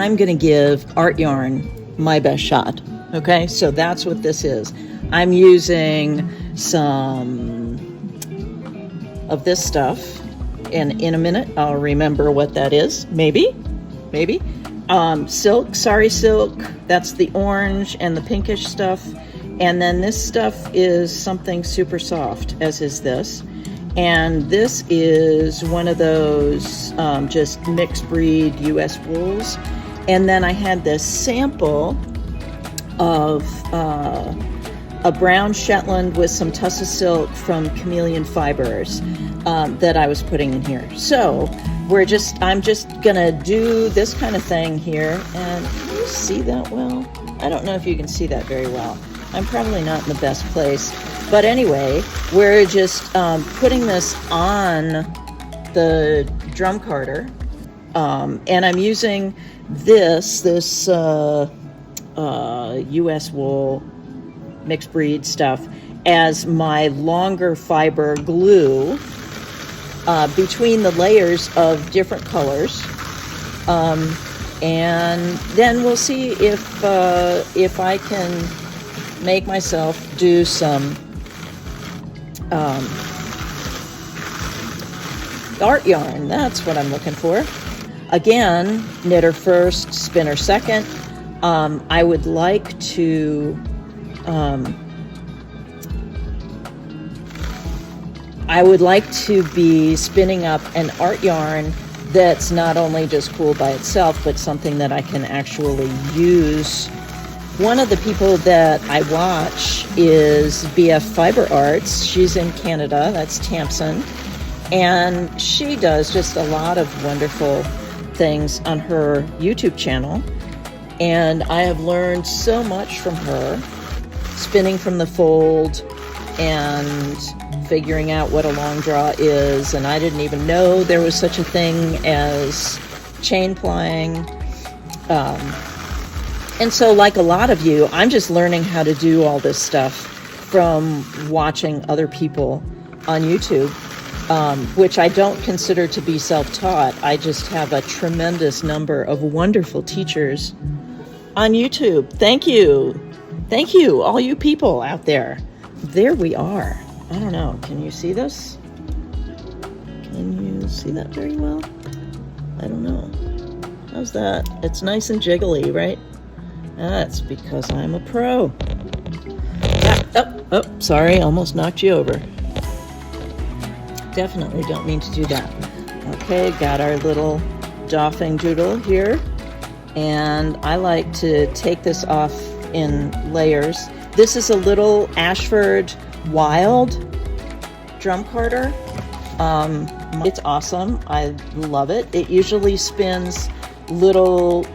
I'm gonna give art yarn my best shot. Okay, so that's what this is. I'm using some of this stuff, and in a minute I'll remember what that is. Maybe. Silk, Sari silk, that's the orange and the pinkish stuff. And then this stuff is something super soft, as is this. And this is one of those just mixed breed US wools. And then I had this sample of a brown Shetland with some tussa silk from Cameleon fibers that I was putting in here. So I'm just gonna do this kind of thing here. And can you see that well? I don't know if you can see that very well. I'm probably not in the best place. But anyway, we're just putting this on the drum carder. And I'm using this US wool mixed breed stuff as my longer fiber glue between the layers of different colors. And then we'll see if I can make myself do some art yarn. That's what I'm looking for. Again, knitter first, spinner second. I would like to be spinning up an art yarn that's not only just cool by itself, but something that I can actually use. One of the people that I watch is BF Fiber Arts. She's in Canada. That's Tamsin. And she does just a lot of wonderful things on her YouTube channel. And I have learned so much from her, spinning from the fold and figuring out what a long draw is. And I didn't even know there was such a thing as chain plying. And so, like a lot of you, I'm just learning how to do all this stuff from watching other people on YouTube, which I don't consider to be self-taught. I just have a tremendous number of wonderful teachers on YouTube. Thank you. Thank you, all you people out there. There we are. I don't know. Can you see this? Can you see that very well? I don't know. How's that? It's nice and jiggly, right? That's because I'm a pro. Oh, sorry, almost knocked you over. Definitely don't mean to do that. Okay, got our little doffing doodle here. And I like to take this off in layers. This is a little Ashford Wild drum carder. It's awesome. I love it. It usually spins little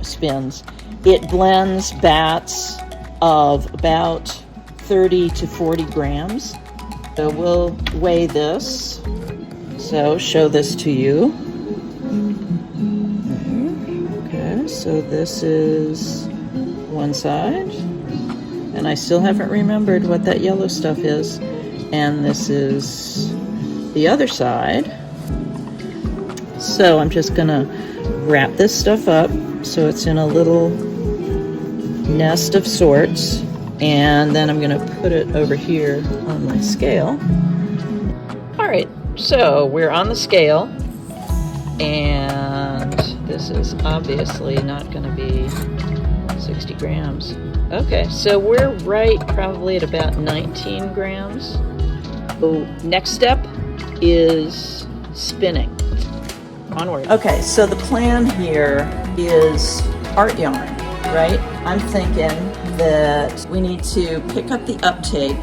spins. It blends bats of about 30 to 40 grams. So we'll weigh this. So show this to you. Okay, so this is one side. And I still haven't remembered what that yellow stuff is. And this is the other side. So I'm just gonna wrap this stuff up so it's in a little nest of sorts, and then I'm gonna put it over here on my scale. All right, so we're on the scale, and this is obviously not gonna be 60 grams. Okay, so we're right probably at about 19 grams. So next step is spinning. Onward. Okay, so the plan here is art yarn, right? I'm thinking that we need to pick up the uptake.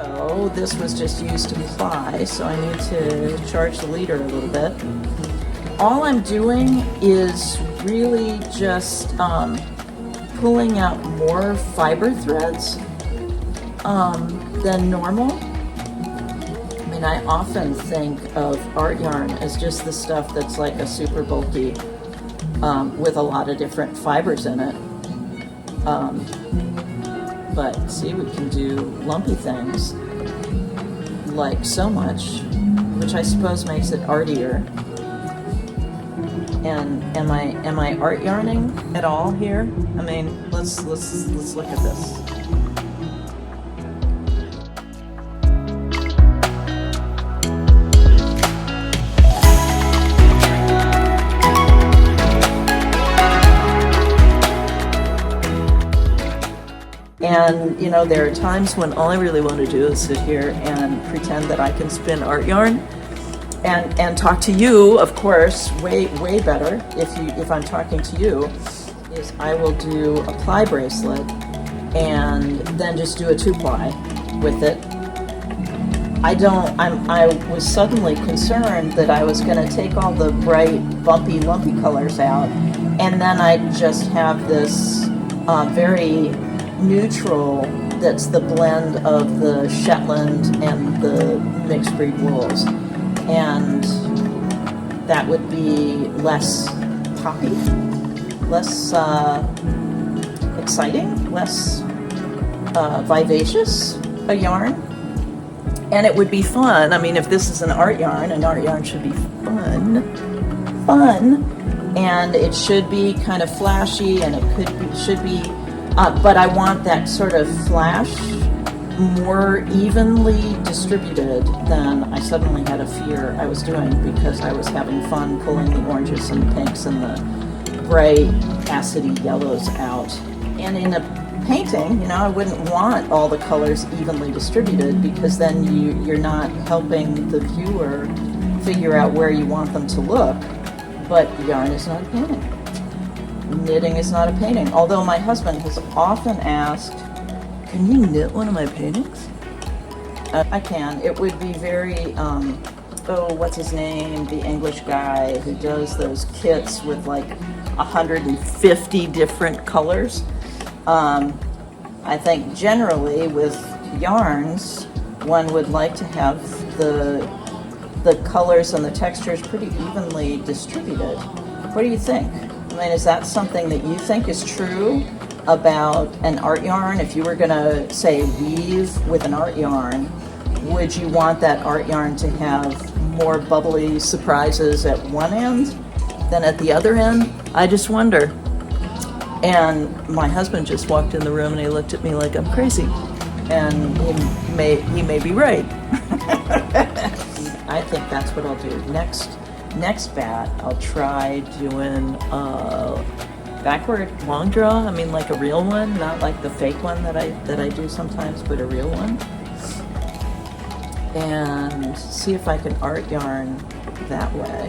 So this was just used to ply, so I need to charge the leader a little bit. All I'm doing is really just pulling out more fiber threads than normal. I mean, I often think of art yarn as just the stuff that's like a super bulky with a lot of different fibers in it. But see, we can do lumpy things like so much, which I suppose makes it artier. And am I art yarning at all here? I mean, let's look at this. And you know, there are times when all I really want to do is sit here and pretend that I can spin art yarn and talk to you, of course, way better if I'm talking to you, is I will do a ply bracelet and then just do a 2-ply with it. I was suddenly concerned that I was going to take all the bright, bumpy, lumpy colors out, and then I just have this very neutral, that's the blend of the Shetland and the mixed breed wools. And that would be less poppy, less exciting, less vivacious a yarn. And it would be fun. I mean, if this is an art yarn should be fun. And it should be kind of flashy, and it should be, but I want that sort of flash more evenly distributed than I suddenly had a fear I was doing, because I was having fun pulling the oranges and the pinks and the bright acidy yellows out. And in a painting, you know, I wouldn't want all the colors evenly distributed, because then you're not helping the viewer figure out where you want them to look. But yarn is not a painting. Knitting is not a painting. Although my husband has often asked, can you knit one of my paintings? I can. It would be very, what's his name? The English guy who does those kits with like 150 different colors. I think generally with yarns, one would like to have the colors and the textures pretty evenly distributed. What do you think? I mean, is that something that you think is true about an art yarn? If you were going to, say, weave with an art yarn, would you want that art yarn to have more bubbly surprises at one end than at the other end? I just wonder. And my husband just walked in the room and he looked at me like I'm crazy. And he may be right. I think that's what I'll do. Next bat, I'll try doing backward long draw. I mean, like a real one, not like the fake one that I do sometimes, but a real one. And see if I can art yarn that way.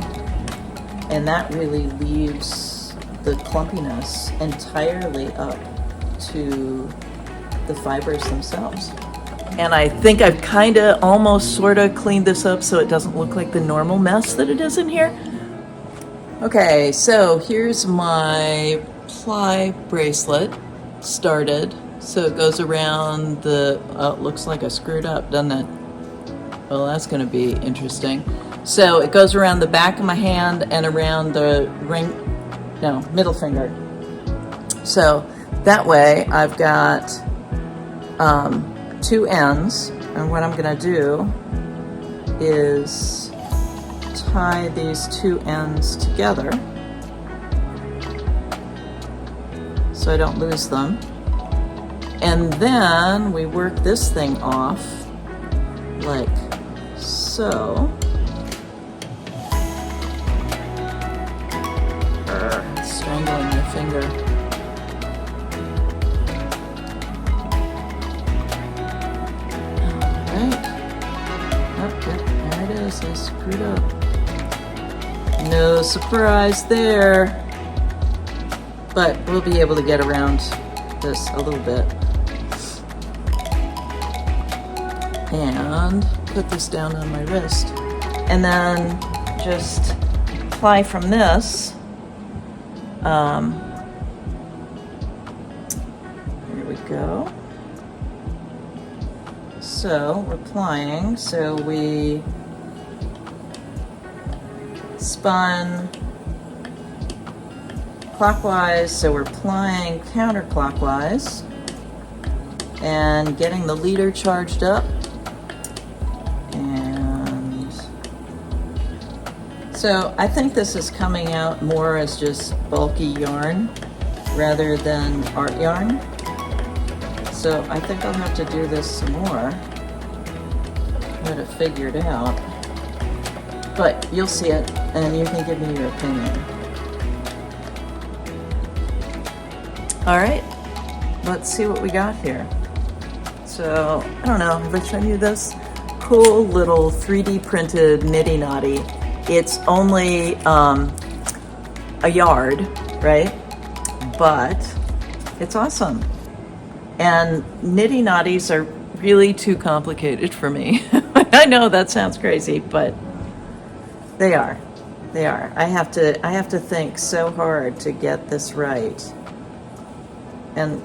And that really leaves the clumpiness entirely up to the fibers themselves. And I think I've kind of almost sort of cleaned this up so it doesn't look like the normal mess that it is in here. Okay, so here's my ply bracelet started. So it goes around the, oh, it looks like I screwed up, doesn't it? Well, that's going to be interesting. So it goes around the back of my hand and around the middle finger. So that way I've got two ends, and what I'm going to do is tie these two ends together so I don't lose them, and then we work this thing off like so. Strangling my finger. I screwed up. No surprise there. But we'll be able to get around this a little bit. And put this down on my wrist. And then just ply from this. Here we go. So we're plying, so we spun clockwise, so we're plying counterclockwise and getting the leader charged up and So I think this is coming out more as just bulky yarn rather than art yarn. So I think I'll have to do this some more. Get it figured out. But you'll see it and you can give me your opinion. All right, let's see what we got here. So, I don't know, have I shown you this? Cool little 3D printed nitty knotty. It's only a yard, right? But it's awesome. And nitty knotties are really too complicated for me. I know that sounds crazy, but they are. They are. I have to think so hard to get this right. And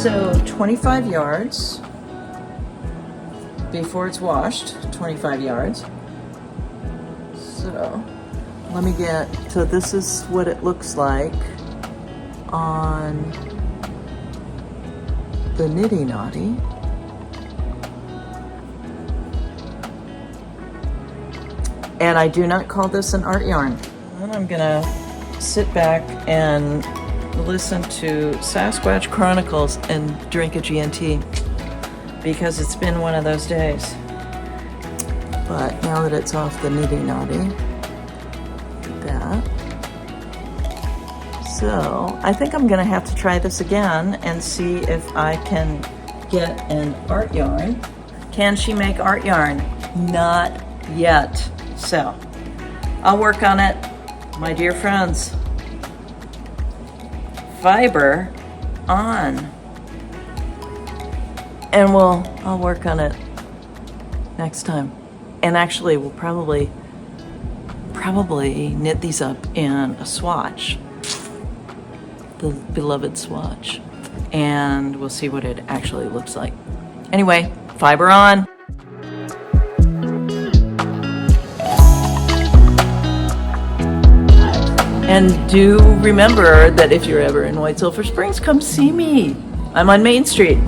so 25 yards before it's washed, 25 yards. So let me so this is what it looks like on the nitty knotty. And I do not call this an art yarn. And I'm gonna sit back and listen to Sasquatch Chronicles and drink a GNT because it's been one of those days. But now that it's off the nitty knotty, that. So I think I'm gonna have to try this again and see if I can get an art yarn. Can she make art yarn? Not yet. So, I'll work on it, my dear friends. Fiber on. And I'll work on it next time. And actually, we'll probably knit these up in a swatch. The beloved swatch. And we'll see what it actually looks like. Anyway, fiber on. And do remember that if you're ever in White Sulphur Springs, come see me. I'm on Main Street.